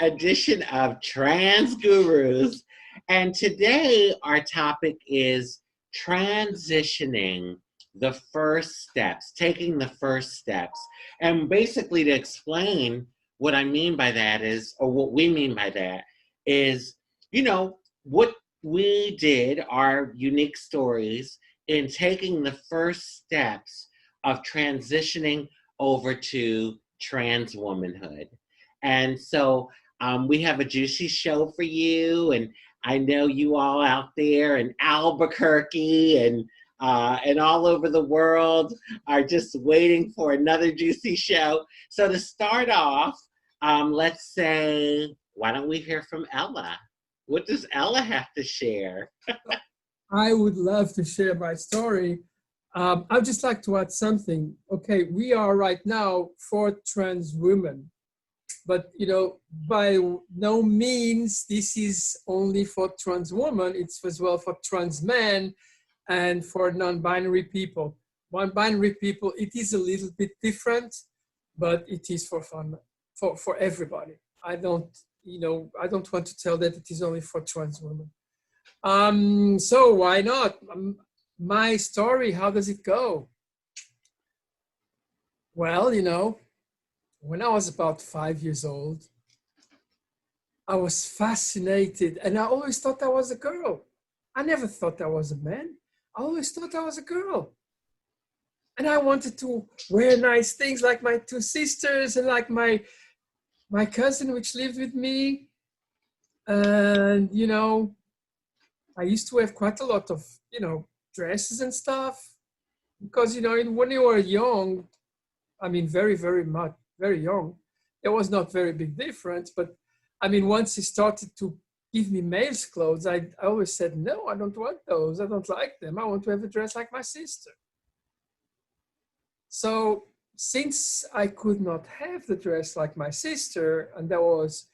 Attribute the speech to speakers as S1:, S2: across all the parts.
S1: edition of Trans Gurus. And today our topic is transitioning, the first steps, taking the first steps. And basically, to explain what I mean by that is, or what we mean by that is, what we did, our unique stories in taking the first steps of transitioning over to trans womanhood. And so we have a juicy show for you, and I know you all out there in Albuquerque and all over the world are just waiting for another juicy show. So to start off, let's say, why don't we hear from Ella? What does Ella have to share?
S2: I would love to share my story. I'd just like to add something. Okay, we are right now for trans women, but by no means this is only for trans women. It's as well for trans men and for non-binary people. Non-binary people, it is a little bit different, but it is for fun, for everybody. I don't want to tell that it is only for trans women. So why not? My story, how does it go? Well, when I was about 5 years old, I was fascinated, and I always thought I was a girl. I never thought I was a man. I always thought I was a girl. And I wanted to wear nice things like my two sisters and like my cousin, which lived with me. And, I used to have quite a lot of, dresses and stuff. Because, when you were young, very, very much, very young, there was not very big difference. But, once he started to give me male's clothes, I always said, no, I don't want those. I don't like them. I want to have a dress like my sister. So since I could not have the dress like my sister, and I was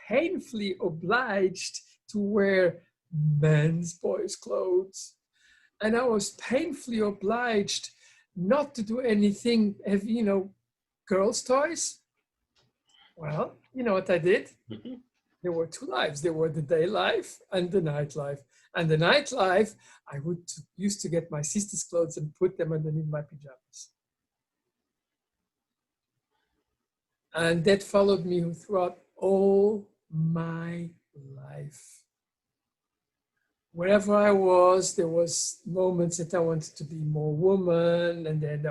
S2: painfully obliged to wear boys' clothes, and I was painfully obliged not to do anything, girls' toys. Well, you know what I did?
S1: Mm-hmm.
S2: There were two lives. There were the day life and the night life. And the night life, I used to get my sister's clothes and put them underneath my pajamas. And that followed me throughout all my life. Wherever I was, there was moments that I wanted to be more woman, and then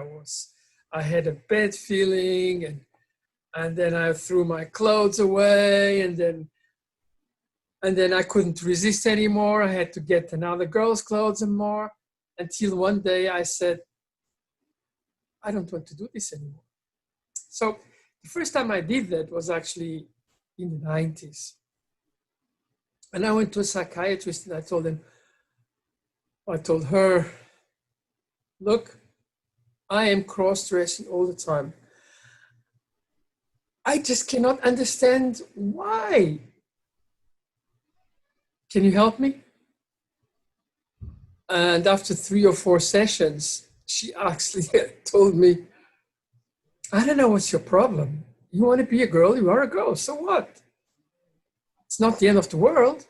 S2: I had a bad feeling, and then I threw my clothes away, and then I couldn't resist anymore. I had to get another girl's clothes and more, until one day I said, I don't want to do this anymore. So the first time I did that was actually in the 90s. And I went to a psychiatrist and I told her, look, I am cross-dressing all the time. I just cannot understand why. Can you help me? And after 3 or 4 sessions, she actually told me, I don't know what's your problem. You want to be a girl, you are a girl, so what? It's not the end of the world.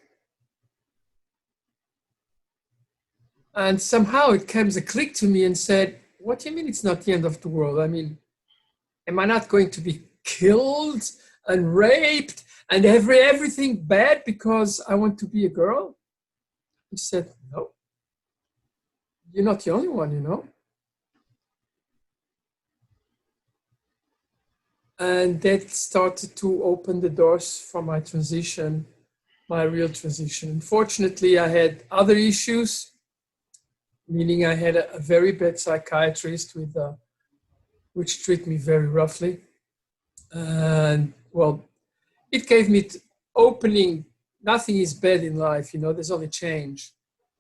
S2: And somehow it came as a click to me and said, what do you mean it's not the end of the world? Am I not going to be killed and raped and everything bad because I want to be a girl? He said, no. You're not the only one, And that started to open the doors for my transition, my real transition. Unfortunately, I had other issues, meaning I had a very bad psychiatrist which treated me very roughly. And well, it gave me opening. Nothing is bad in life, there's only change.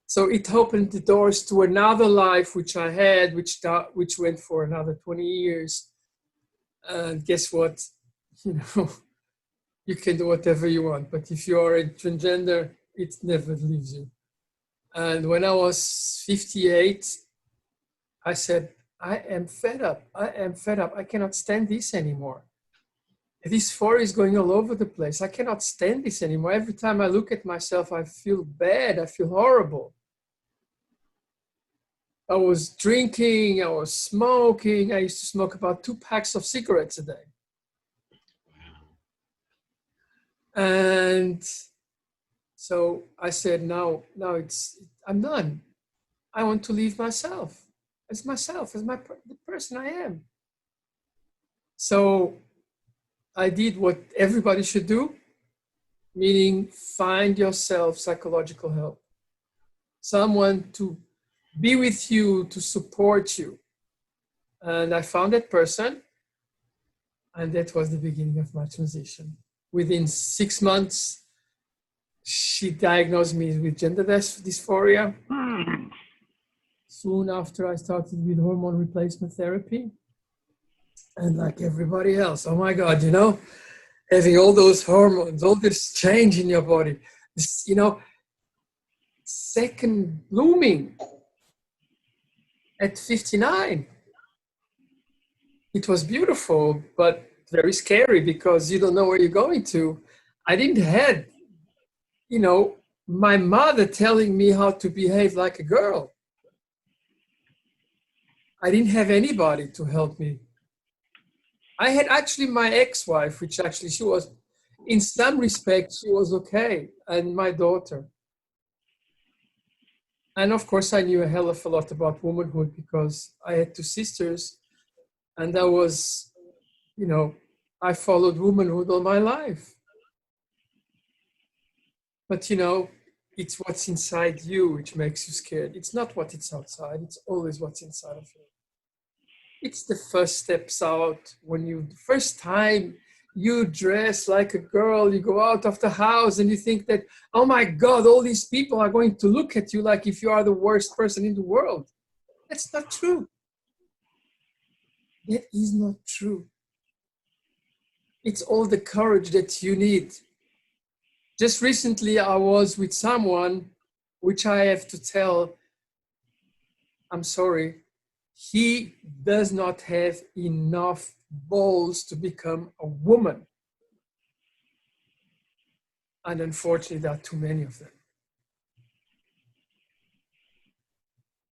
S2: So it opened the doors to another life, which I had, which went for another 20 years. And guess what? You can do whatever you want, but if you are a transgender, it never leaves you. And when I was 58, I said, I am fed up. I am fed up. I cannot stand this anymore. Dysphoria is going all over the place. I cannot stand this anymore. Every time I look at myself, I feel bad. I feel horrible. I was drinking, I was smoking. I used to smoke about 2 packs of cigarettes a day. And so I said, no, I'm done. I want to leave myself, as the person I am. So I did what everybody should do, meaning find yourself psychological help. Someone to be with you, to support you. And I found that person, and that was the beginning of my transition. Within 6 months, she diagnosed me with gender dysphoria. Soon after, I started with hormone replacement therapy. And like everybody else, oh my God, having all those hormones, all this change in your body, this, second blooming at 59. It was beautiful, but very scary because you don't know where you're going to. I didn't have, my mother telling me how to behave like a girl. I didn't have anybody to help me. I had actually my ex-wife, which actually she was, in some respects, she was okay, and my daughter. And of course, I knew a hell of a lot about womanhood because I had 2 sisters, and I was, I followed womanhood all my life. But it's what's inside you which makes you scared. It's not what it's outside. It's always what's inside of you. It's the first steps out when the first time you dress like a girl, you go out of the house and you think that, oh my God, all these people are going to look at you like if you are the worst person in the world. That's not true. That is not true. It's all the courage that you need. Just recently, I was with someone, which I have to tell, I'm sorry, he does not have enough balls to become a woman. And unfortunately, there are too many of them.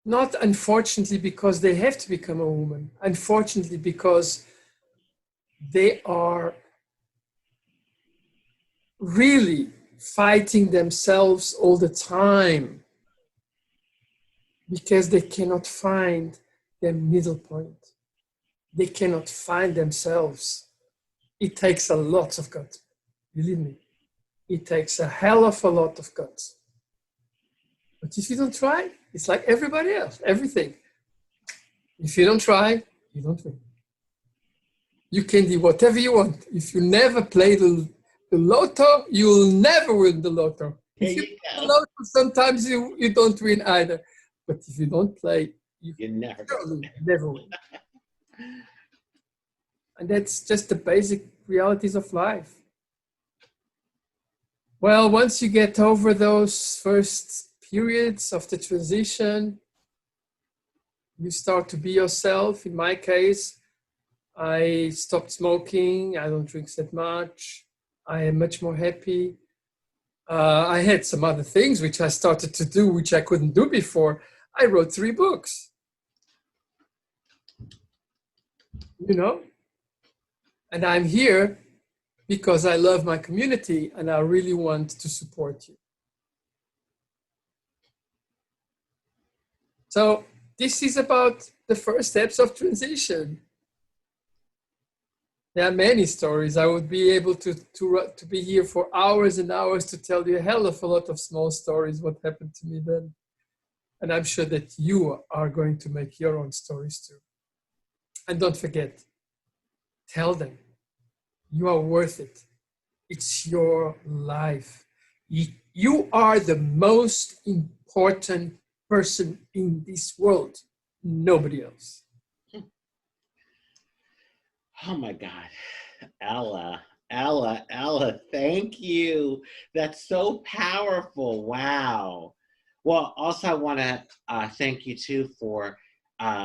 S2: Not unfortunately because they have to become a woman, unfortunately because they are really fighting themselves all the time because they cannot find their middle point. They cannot find themselves. It takes a lot of guts, believe me. It takes a hell of a lot of guts. But if you don't try, it's like everybody else, everything. If you don't try, you don't win. You can do whatever you want. If you never play the lotto, you'll never win the lotto. If you play the lotto, sometimes you don't win either. But if you don't play, you never win. And that's just the basic realities of life. Well, once you get over those first periods of the transition, you start to be yourself. In my case, I stopped smoking. I don't drink that much. I am much more happy. I had some other things which I started to do, which I couldn't do before. I wrote 3 books. And I'm here because I love my community and I really want to support you. So this is about the first steps of transition. There are many stories. I would be able to be here for hours and hours to tell you a hell of a lot of small stories, what happened to me then. And I'm sure that you are going to make your own stories too. And don't forget, tell them you are worth it. It's your life. You are the most important person in this world. Nobody else.
S1: Oh my God. Ella, thank you. That's so powerful. Wow. Well, also I want to thank you too for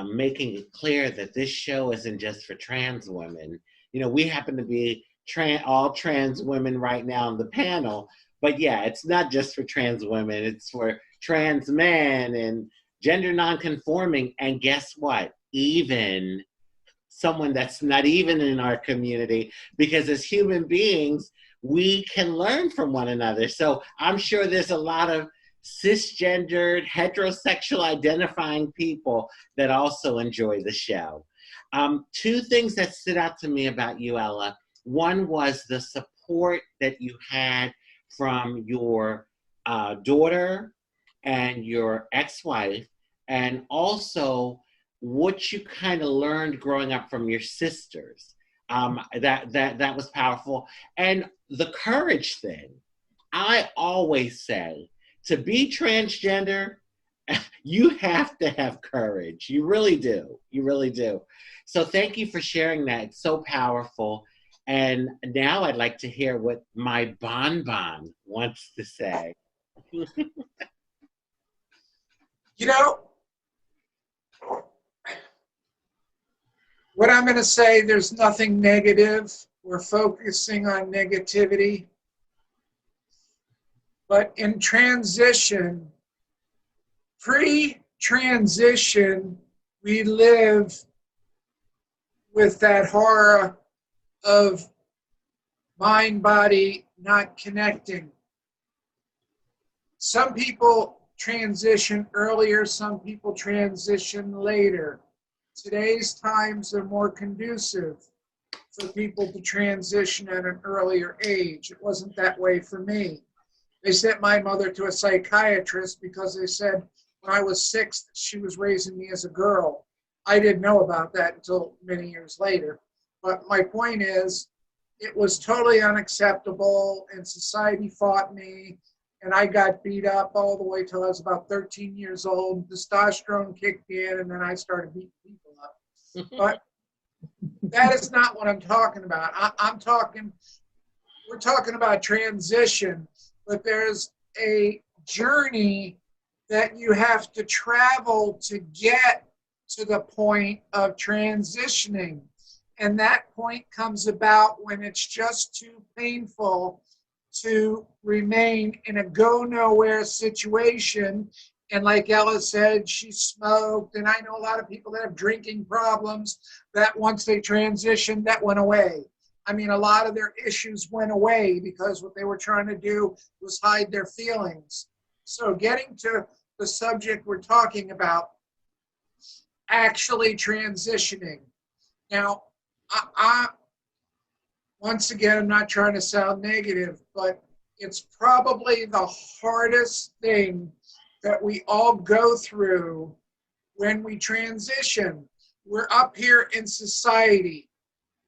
S1: making it clear that this show isn't just for trans women. We happen to be all trans women right now on the panel. But yeah, it's not just for trans women, it's for trans men and gender nonconforming. And guess what? Even someone that's not even in our community, because as human beings, we can learn from one another. So I'm sure there's a lot of cisgendered, heterosexual identifying people that also enjoy the show. Two things that stood out to me about you, Ella. One was the support that you had from your daughter and your ex-wife, and also what you kind of learned growing up from your sisters. That was powerful, and the courage thing. I always say to be transgender, you have to have courage. You really do. You really do. So thank you for sharing that. It's so powerful. And now I'd like to hear what my bonbon wants to say.
S3: You know, what I'm going to say, there's nothing negative. We're focusing on negativity. But in transition, pre-transition, we live with that horror of mind body not connecting. Some people transition earlier, some people transition later. Today's times are more conducive for people to transition at an earlier age. It wasn't that way for me. They sent my mother to a psychiatrist because they said when I was 6 she was raising me as a girl. I didn't know about that until many years later. But my point is, it was totally unacceptable, and society fought me, and I got beat up all the way till I was about 13 years old. Testosterone kicked in, and then I started beating people up. But that is not what I'm talking about. We're talking about transition, but there's a journey that you have to travel to get to the point of transitioning. And that point comes about when it's just too painful to remain in a go nowhere situation. And like Ella said, she smoked. And I know a lot of people that have drinking problems that once they transitioned, that went away. I mean, a lot of their issues went away because what they were trying to do was hide their feelings. So getting to the subject we're talking about, actually transitioning. Now, once again, I'm not trying to sound negative, but it's probably the hardest thing that we all go through when we transition. We're up here in society,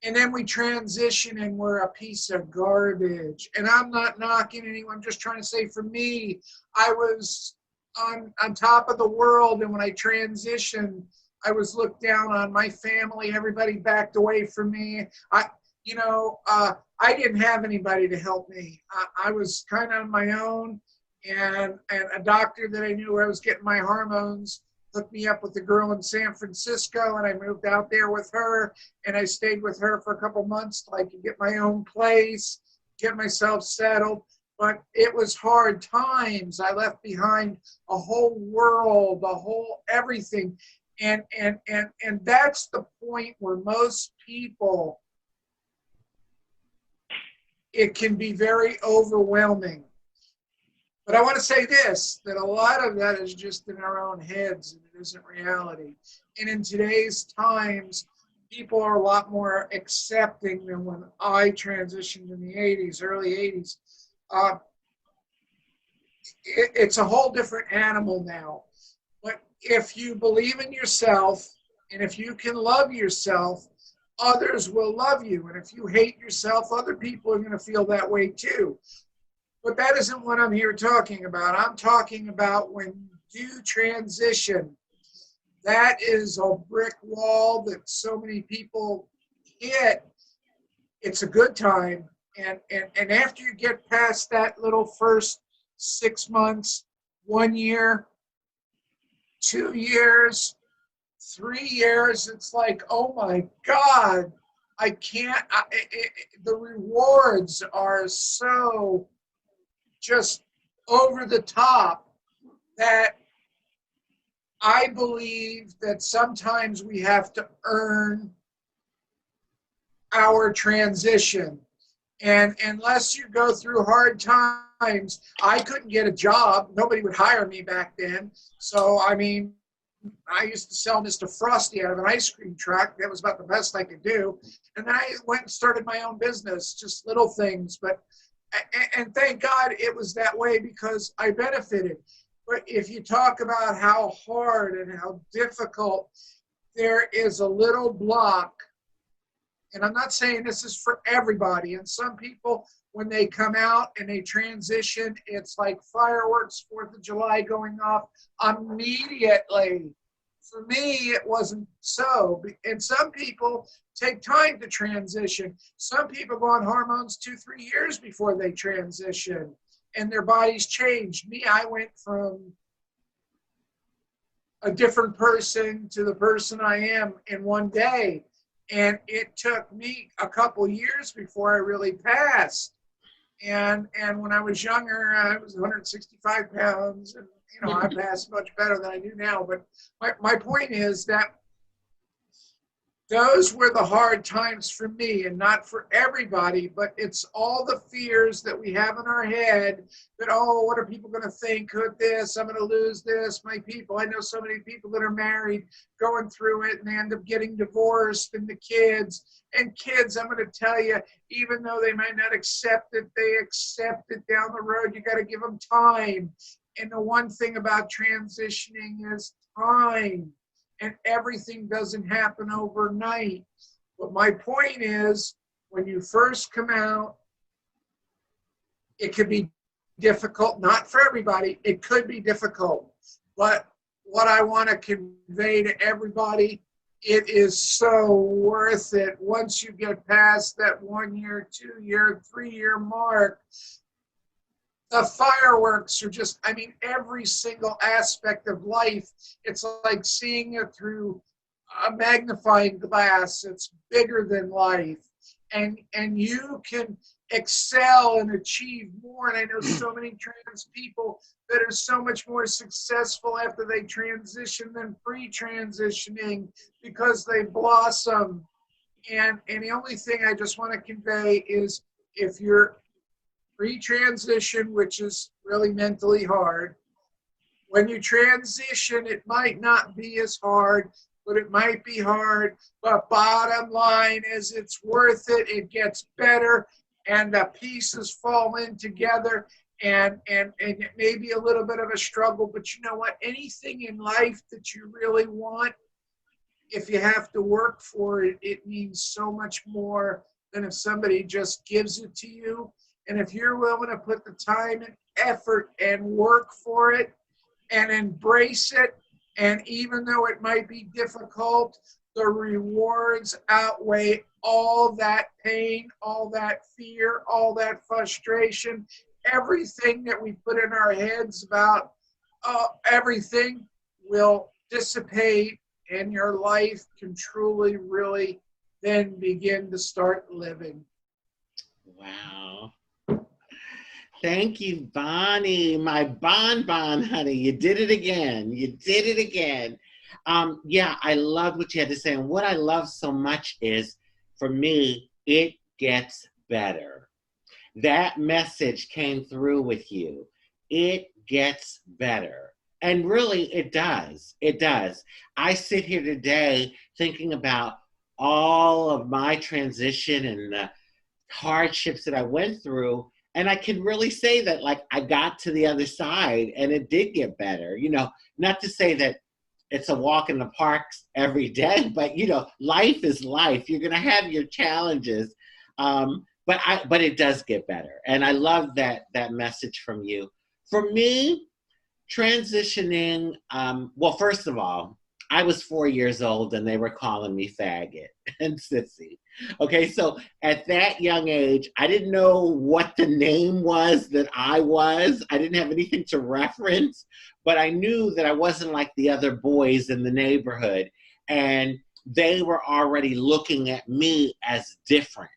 S3: and then we transition and we're a piece of garbage. And I'm not knocking anyone, I'm just trying to say for me, I was on top of the world, and when I transitioned, I was looked down on. My family, everybody backed away from me. I didn't have anybody to help me. I was kind of on my own, and a doctor that I knew where I was getting my hormones hooked me up with a girl in San Francisco, and I moved out there with her, and I stayed with her for a couple months till I could get my own place, get myself settled. But it was hard times. I left behind a whole world, a whole everything. And that's the point where most people, it can be very overwhelming. But I want to say this, that a lot of that is just in our own heads, and it isn't reality. And in today's times, people are a lot more accepting than when I transitioned in the 80s, early 80s. It's a whole different animal now. But if you believe in yourself, and if you can love yourself, others will love you. And if you hate yourself, other people are going to feel that way too. But that isn't what I'm here talking about. I'm talking about when you do transition. That is a brick wall that so many people hit. It's a good time. And after you get past that little first 6 months, 1 year, 2 years, 3 years, it's like, oh my God, I can't, the rewards are so just over the top that I believe that sometimes we have to earn our transition. And unless you go through hard times, I couldn't get a job. Nobody would hire me back then. So, I mean, I used to sell Mr. Frosty out of an ice cream truck. That was about the best I could do. And then I went and started my own business, just little things. But, and thank God it was that way because I benefited. But if you talk about how hard and how difficult, there is a little block. And I'm not saying this is for everybody. And some people, when they come out and they transition, it's like fireworks, 4th of July going off immediately. For me, it wasn't so. And some people take time to transition. Some people go on hormones 2-3 years before they transition and their bodies change. Me, I went from a different person to the person I am in one day. And it took me a couple years before I really passed. And when I was younger, I was 165 pounds. And, you know, I passed much better than I do now. But my point is that those were the hard times for me and not for everybody, but it's all the fears that we have in our head that, oh, what are people going to think? Could this? I'm going to lose this. My people, I know so many people that are married going through it and they end up getting divorced, and the kids. And kids, I'm going to tell you, even though they might not accept it, they accept it down the road. You got to give them time. And the one thing about transitioning is time. And everything doesn't happen overnight. But my point is, when you first come out, it could be difficult. Not for everybody. It could be difficult. But what I want to convey to everybody, it is so worth it once you get past that 1 year, 2 year, 3 year mark. The fireworks are just, I mean, every single aspect of life, it's like seeing it through a magnifying glass. It's bigger than life. And you can excel and achieve more. And I know so many trans people that are so much more successful after they transition than pre-transitioning because they blossom. And the only thing I just want to convey is, if you're pre-transition, which is really mentally hard, when you transition, it might not be as hard, but it might be hard. But bottom line is, it's worth it. It gets better, and the pieces fall in together. And it may be a little bit of a struggle, but you know what? Anything in life that you really want, if you have to work for it, it means so much more than if somebody just gives it to you. And if you're willing to put the time and effort and work for it and embrace it, and even though it might be difficult, the rewards outweigh all that pain, all that fear, all that frustration, everything that we put in our heads about everything will dissipate, and your life can truly, really then begin to start living.
S1: Wow. Thank you, Bonnie, my bonbon, honey. You did it again. You did it again. Yeah, I love what you had to say. And what I love so much is, for me, it gets better. That message came through with you. It gets better. And really, it does. It does. I sit here today thinking about all of my transition and the hardships that I went through. And I can really say that, like, I got to the other side and it did get better. You know, not to say that it's a walk in the park every day, but, you know, life is life. You're going to have your challenges. But it does get better. And I love that message from you. For me, transitioning, well, first of all, I was 4 years old and they were calling me faggot and sissy. Okay, so at that young age, I didn't know what the name was that I was. I didn't have anything to reference, but I knew that I wasn't like the other boys in the neighborhood. And they were already looking at me as different.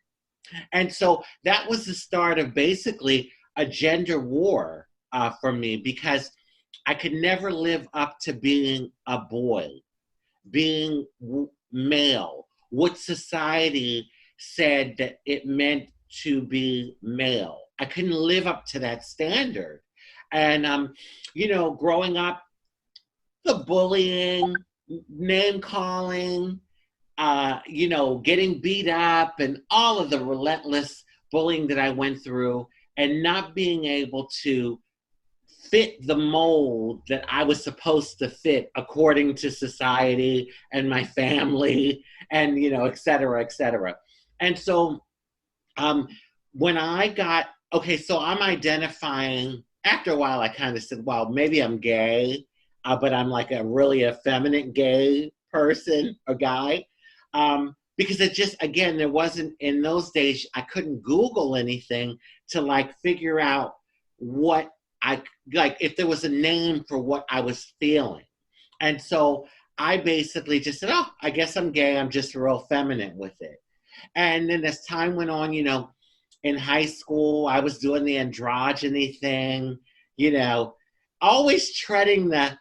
S1: And so that was the start of basically a gender war for me, because I could never live up to being a boy, being male, what society said that it meant to be male. I couldn't live up to that standard. And, growing up, the bullying, name calling, getting beat up, and all of the relentless bullying that I went through, and not being able to fit the mold that I was supposed to fit according to society and my family, and et cetera, et cetera. And so when I got, okay, so I'm identifying, after a while I kind of said, well, maybe I'm gay, but I'm like a really effeminate gay person or guy. Because it just, again, there wasn't, in those days, I couldn't Google anything to like figure out what if there was a name for what I was feeling. And so I basically just said, oh, I guess I'm gay. I'm just real feminine with it. And then as time went on, in high school, I was doing the androgyny thing, always treading that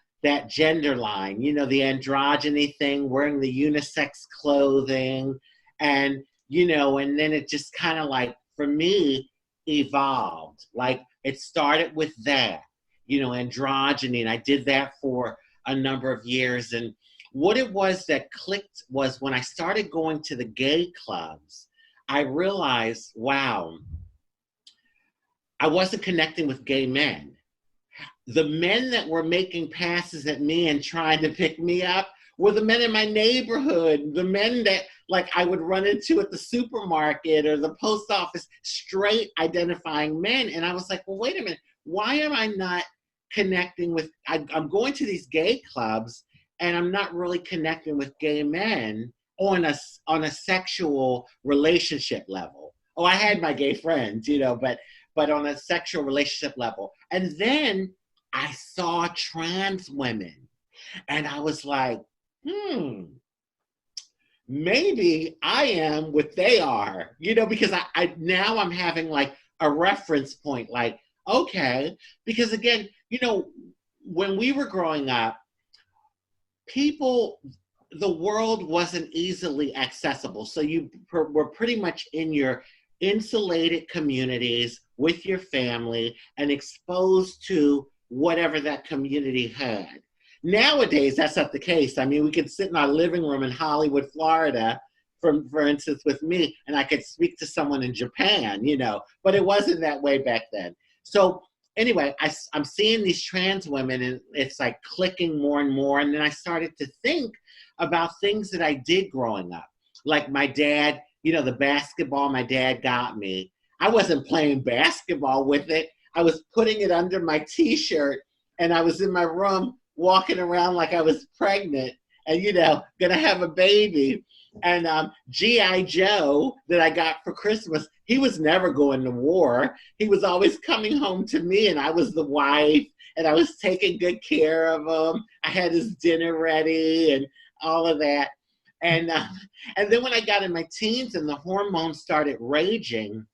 S1: gender line, the androgyny thing, wearing the unisex clothing. And, and then it just kind of like, for me, evolved. Like it started with that, androgyny. And I did that for a number of years. And what it was that clicked was when I started going to the gay clubs, I realized, wow, I wasn't connecting with gay men. The men that were making passes at me and trying to pick me up were the men in my neighborhood, the men that like I would run into at the supermarket or the post office, straight identifying men. And I was like, well, wait a minute, why am I not connecting with, I'm going to these gay clubs and I'm not really connecting with gay men on a sexual relationship level. Oh, I had my gay friends, but on a sexual relationship level. And then I saw trans women and I was like, maybe I am what they are, because I now I'm having like a reference point, like, okay, because again, when we were growing up, the world wasn't easily accessible. So you were pretty much in your insulated communities with your family and exposed to whatever that community had. Nowadays, that's not the case. I mean, we could sit in our living room in Hollywood, Florida, for instance, with me, and I could speak to someone in Japan, but it wasn't that way back then. So anyway, I'm seeing these trans women and it's like clicking more and more. And then I started to think about things that I did growing up. Like my dad, the basketball my dad got me. I wasn't playing basketball with it. I was putting it under my t-shirt and I was in my room walking around like I was pregnant and, gonna have a baby. And G.I. Joe that I got for Christmas, he was never going to war. He was always coming home to me and I was the wife and I was taking good care of him. I had his dinner ready and all of that. And then when I got in my teens and the hormones started raging,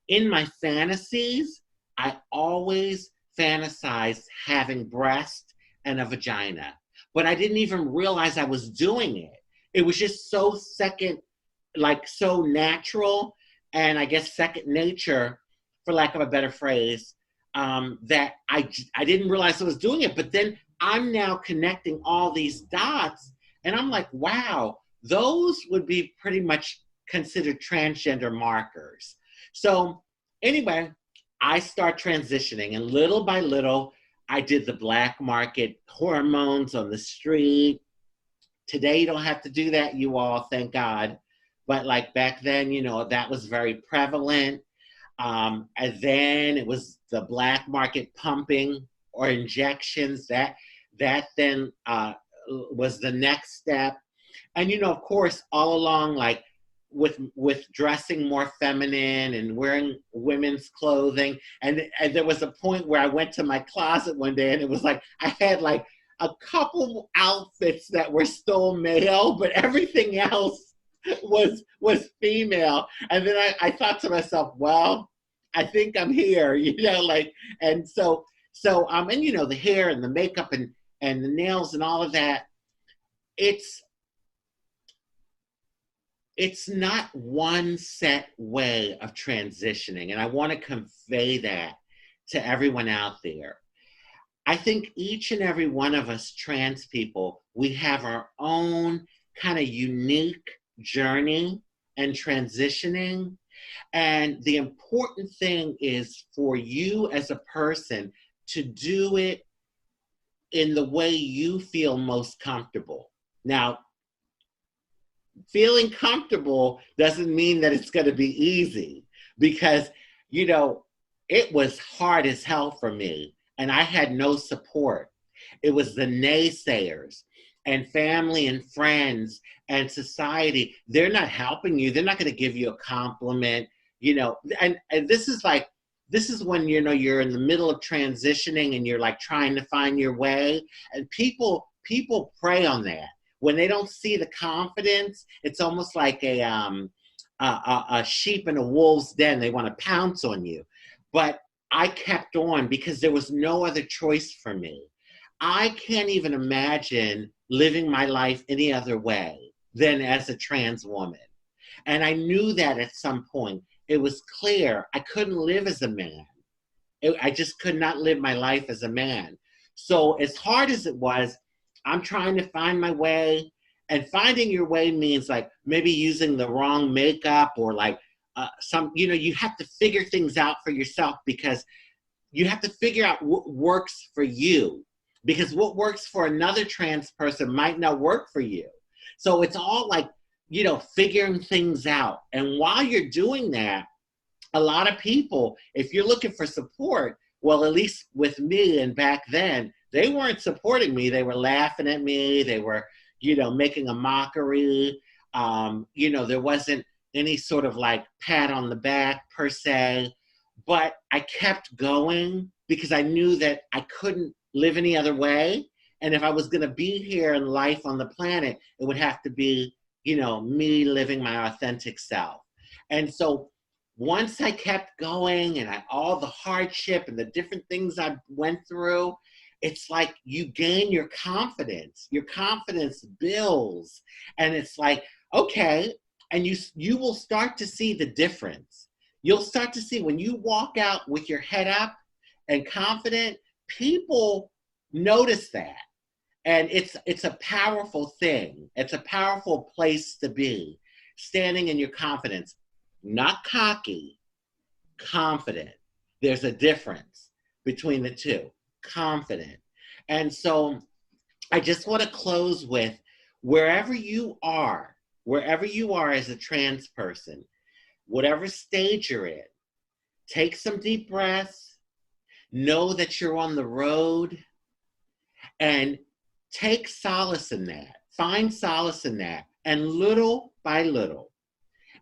S1: in my fantasies, I always fantasized having breasts and a vagina. But I didn't even realize I was doing it. It was just so so natural, and I guess second nature, for lack of a better phrase, that I didn't realize I was doing it. But then I'm now connecting all these dots, and I'm like, wow, those would be pretty much considered transgender markers. So anyway, I start transitioning, and little by little, I did the black market hormones on the street. Today, you don't have to do that, you all, thank God. But like back then, that was very prevalent. And then it was the black market pumping or injections. That then was the next step. And, of course, all along, like with dressing more feminine and wearing women's clothing. And there was a point where I went to my closet one day and it was like, I had like a couple outfits that were still male, but everything else was female. And then I thought to myself, well, I think I'm here, like, and and the hair and the makeup and the nails and all of that, it's not one set way of transitioning. And I want to convey that to everyone out there. I think each and every one of us trans people, we have our own kind of unique journey and transitioning. And the important thing is for you as a person to do it in the way you feel most comfortable. Now, feeling comfortable doesn't mean that it's going to be easy, because, it was hard as hell for me, and I had no support. It was the naysayers and family and friends and society. They're not helping you. They're not going to give you a compliment, and this is when, you're in the middle of transitioning and you're like trying to find your way, and people prey on that. When they don't see the confidence, it's almost like a sheep in a wolf's den. They want to pounce on you. But I kept on because there was no other choice for me. I can't even imagine living my life any other way than as a trans woman. And I knew that at some point. It was clear I couldn't live as a man. I just could not live my life as a man. So as hard as it was, I'm trying to find my way. And finding your way means like maybe using the wrong makeup, or like you have to figure things out for yourself, because you have to figure out what works for you, because what works for another trans person might not work for you. So it's all like, figuring things out. And while you're doing that, a lot of people, if you're looking for support, well, at least with me and back then, they weren't supporting me. They were laughing at me. They were, making a mockery. There wasn't any sort of like pat on the back per se, but I kept going because I knew that I couldn't live any other way. And if I was going to be here in life on the planet, it would have to be, me living my authentic self. And so once I kept going, and all the hardship and the different things I went through, it's like you gain your confidence. Your confidence builds. And it's like, okay, and you will start to see the difference. You'll start to see when you walk out with your head up and confident, people notice that. And it's a powerful thing. It's a powerful place to be, standing in your confidence. Not cocky, confident. There's a difference between the two, confident. And so I just want to close with, wherever you are as a trans person, whatever stage you're in, take some deep breaths, know that you're on the road, and take solace in that. Find solace in that. And little by little,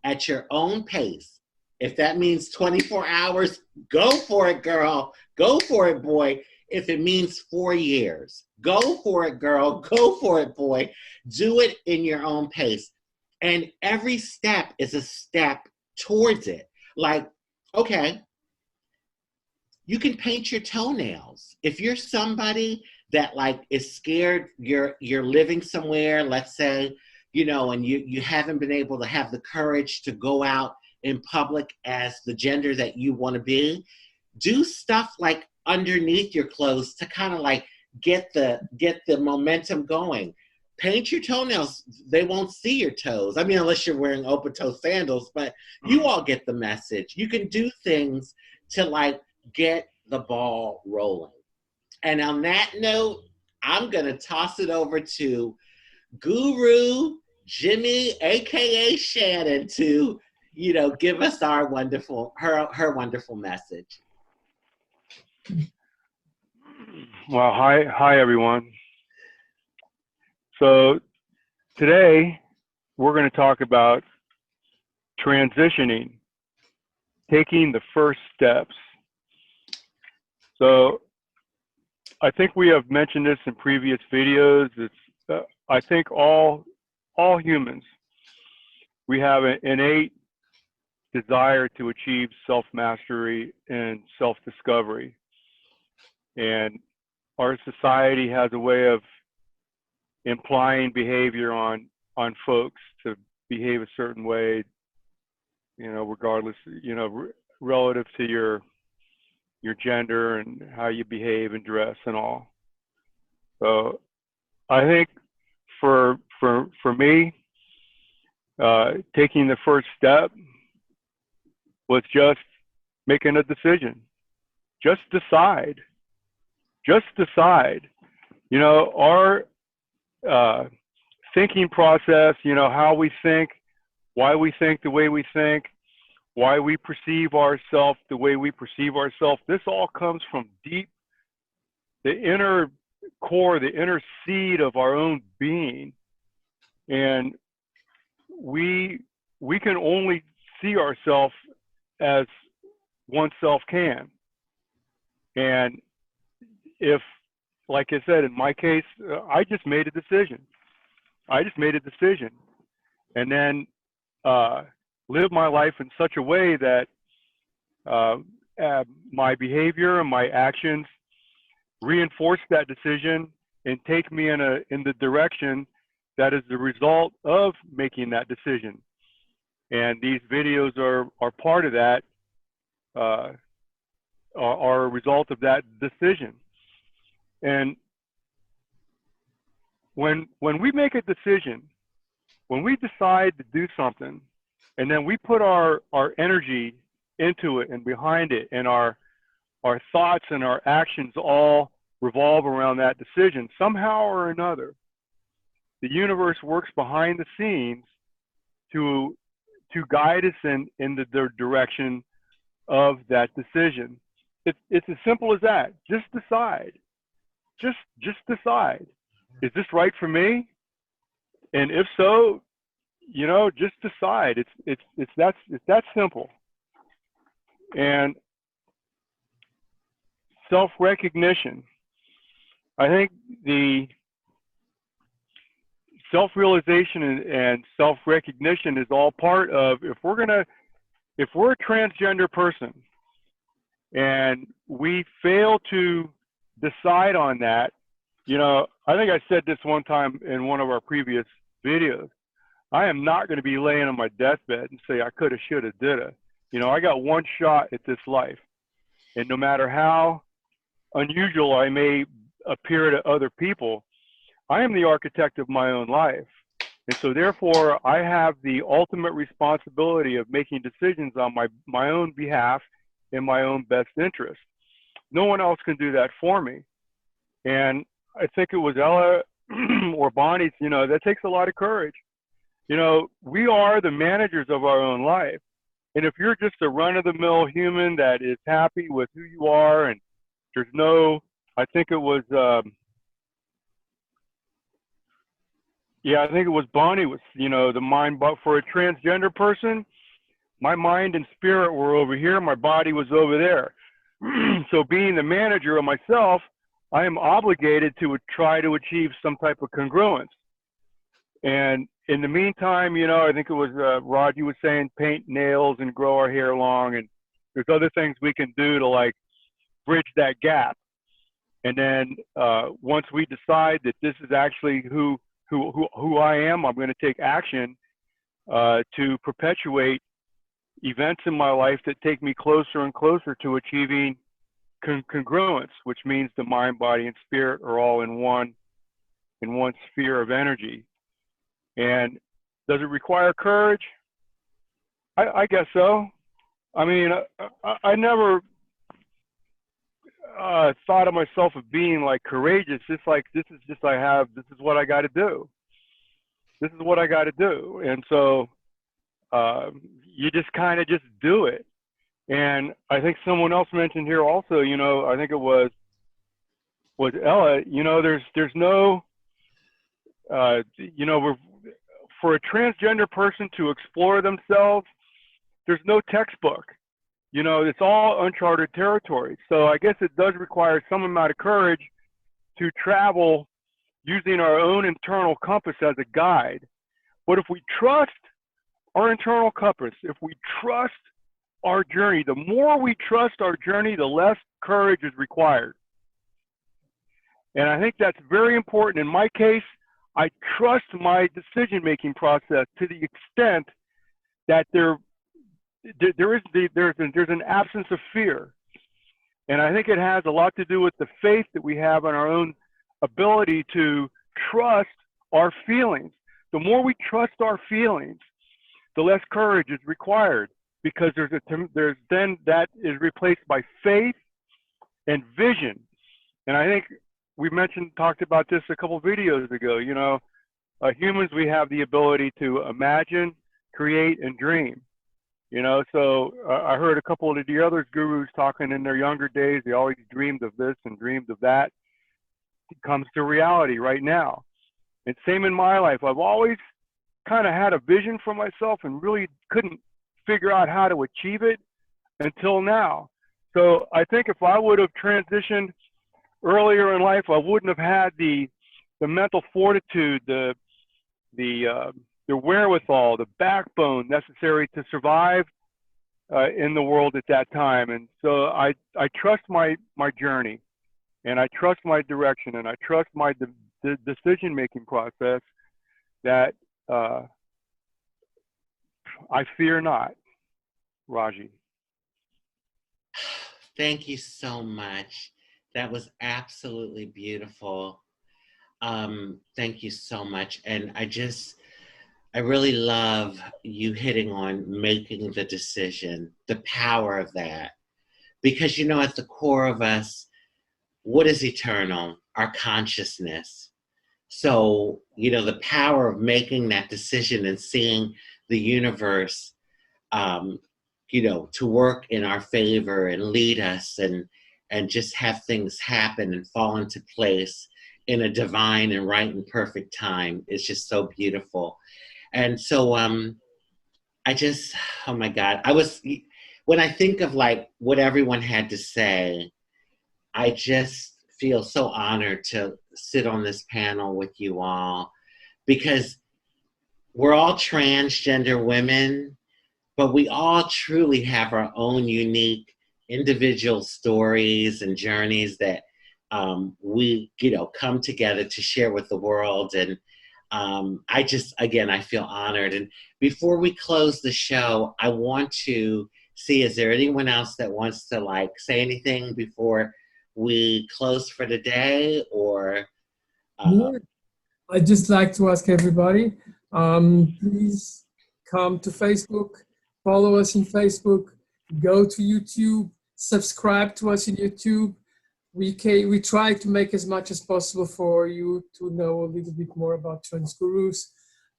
S1: at your own pace, if that means 24 hours, go for it, girl. Go for it, boy. If it means 4 years, go for it, girl. Go for it, boy. Do it in your own pace. And every step is a step towards it. Like, okay, you can paint your toenails. If you're somebody that like is scared, you're living somewhere, let's say, and you haven't been able to have the courage to go out in public as the gender that you want to be, do stuff like underneath your clothes to kind of like get the momentum going. Paint your toenails. They won't see your toes. I mean, unless you're wearing open toe sandals, but you all get the message. You can do things to like get the ball rolling. And on that note, I'm going to toss it over to Guru Jimmy, AKA Shannon, to, give us her wonderful message.
S4: Well, hi everyone. So today we're going to talk about transitioning, taking the first steps. So I think we have mentioned this in previous videos. I think all humans, we have an innate desire to achieve self-mastery and self-discovery. And our society has a way of implying behavior on folks to behave a certain way, regardless, relative to your gender and how you behave and dress and all. So I think for me, taking the first step was just making a decision. Just decide. Just decide. Our thinking process, how we think, why we think the way we think, why we perceive ourselves the way we perceive ourselves, this all comes from deep, the inner core, the inner seed of our own being. And we can only see ourselves as oneself can. And if, like I said, in my case, I just made a decision. And then live my life in such a way that my behavior and my actions reinforce that decision and take me in the direction that is the result of making that decision. And these videos are part of that, are a result of that decision. And when we make a decision, when we decide to do something, and then we put our energy into it and behind it, and our thoughts and our actions all revolve around that decision, somehow or another, the universe works behind the scenes to guide us in the direction of that decision. It's as simple as that. Just decide. Just decide. Is this right for me? And if so, just decide. It's that simple. And self-recognition. I think the self-realization and self-recognition is all part of, if we're a transgender person and we fail to decide on that, I think I said this one time in one of our previous videos, I am not going to be laying on my deathbed and say I coulda, shoulda, dida. I got one shot at this life. And no matter how unusual I may appear to other people, I am the architect of my own life. And so therefore, I have the ultimate responsibility of making decisions on my own behalf in my own best interest. No one else can do that for me. And I think it was Ella or Bonnie's, that takes a lot of courage. We are the managers of our own life. And if you're just a run-of-the-mill human that is happy with who you are, and there's no, I think it was, I think it was Bonnie was, the mind, but for a transgender person, my mind and spirit were over here, my body was over there. So being the manager of myself, I am obligated to try to achieve some type of congruence. And in the meantime, I think it was Rod, you was saying paint nails and grow our hair long, and there's other things we can do to like bridge that gap. And then once we decide that this is actually who I am, I'm going to take action to perpetuate events in my life that take me closer and closer to achieving congruence, which means the mind, body, and spirit are all in one sphere of energy. And does it require courage? I guess so. I mean, I never thought of myself as being like courageous. It's like, this is what I got to do. This is what I got to do. And so you just kind of just do it. And I think someone else mentioned here also, I think it was Ella, there's no, for a transgender person to explore themselves, there's no textbook. It's all uncharted territory. So I guess it does require some amount of courage to travel using our own internal compass as a guide. But if we trust our internal compass, if we trust our journey, the more we trust our journey, the less courage is required. And I think that's very important. In my case, I trust my decision-making process to the extent that there's an absence of fear. And I think it has a lot to do with the faith that we have in our own ability to trust our feelings. The more we trust our feelings, the less courage is required, because there's then that is replaced by faith and vision. And I think we talked about this a couple of videos ago. You know, humans, we have the ability to imagine, create, and dream. You know, so I heard a couple of the other gurus talking in their younger days. They always dreamed of this and dreamed of that. It comes to reality right now. And same in my life. I've always kind of had a vision for myself and really couldn't figure out how to achieve it until now. So I think if I would have transitioned earlier in life, I wouldn't have had the mental fortitude, the wherewithal, the backbone necessary to survive in the world at that time. And so I trust my journey, and I trust my direction, and I trust my decision-making process, that I fear not. Raji.
S1: Thank you so much. That was absolutely beautiful. Thank you so much. And I really love you hitting on making the decision, the power of that. Because, you know, at the core of us, what is eternal? Our consciousness. So, you know, the power of making that decision and seeing the universe, you know, to work in our favor and lead us and just have things happen and fall into place in a divine and right and perfect time. It's just so beautiful. And so oh my God, when I think of like what everyone had to say, I just feel so honored to sit on this panel with you all, because we're all transgender women, but we all truly have our own unique individual stories and journeys that we, you know, come together to share with the world. And I feel honored. And before we close the show, I want to see, is there anyone else that wants to like say anything before we close for the day? Or
S2: I'd just like to ask everybody, please come to Facebook, follow us in Facebook, go to YouTube, subscribe to us in YouTube. We try to make as much as possible for you to know a little bit more about Trans Gurus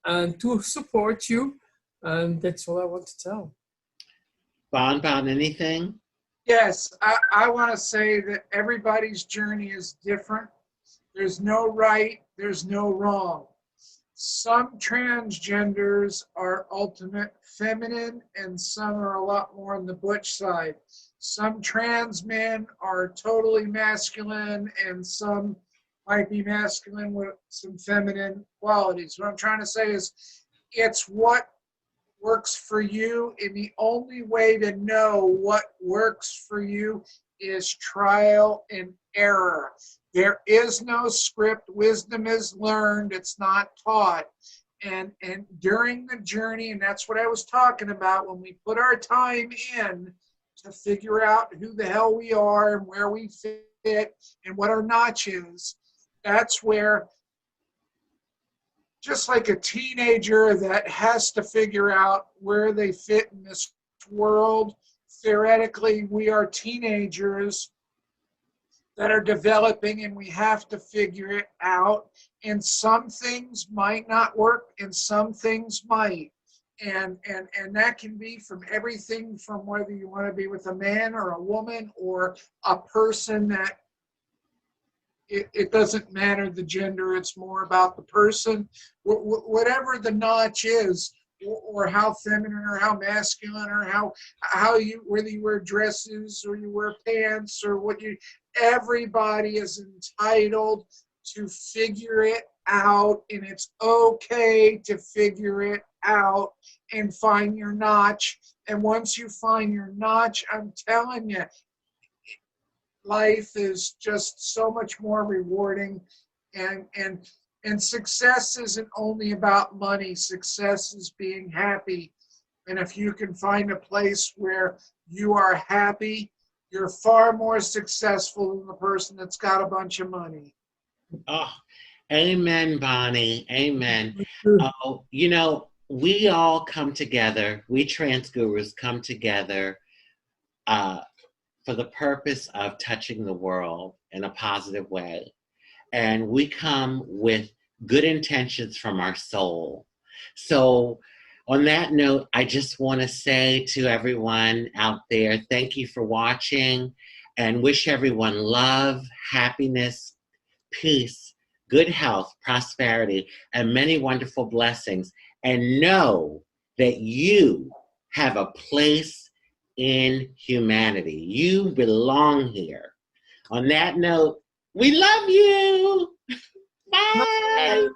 S2: and to support you. And that's all I want to tell.
S1: Bon, anything?
S3: Yes, I want to say that everybody's journey is different. There's no right, there's no wrong. Some transgenders are ultimate feminine, and some are a lot more on the butch side. Some trans men are totally masculine, and some might be masculine with some feminine qualities. What I'm trying to say is, it's what works for you, and the only way to know what works for you is trial and error. There is no script. Wisdom is learned. It's not taught. And during the journey, and that's what I was talking about, when we put our time in to figure out who the hell we are and where we fit and what our notch is, that's where, just like a teenager that has to figure out where they fit in this world, theoretically, we are teenagers that are developing, and we have to figure it out. And some things might not work, and some things might. And that can be from everything from whether you want to be with a man or a woman or a person that it doesn't matter the gender, it's more about the person. Whatever the notch is, or how feminine or how masculine or how you, whether you wear dresses or you wear pants or what you, everybody is entitled to figure it out, and it's okay to figure it out and find your notch. And once you find your notch, I'm telling you, life is just so much more rewarding, and success isn't only about money. Success is being happy. And if you can find a place where you are happy, you're far more successful than the person that's got a bunch of money.
S1: Oh, amen, Bonnie. Amen. Oh, you know, we all come together, we trans gurus come together for the purpose of touching the world in a positive way. And we come with good intentions from our soul. So, on that note, I just want to say to everyone out there, thank you for watching and wish everyone love, happiness, peace, good health, prosperity, and many wonderful blessings. And know that you have a place in humanity. You belong here. On that note, we love you. Bye.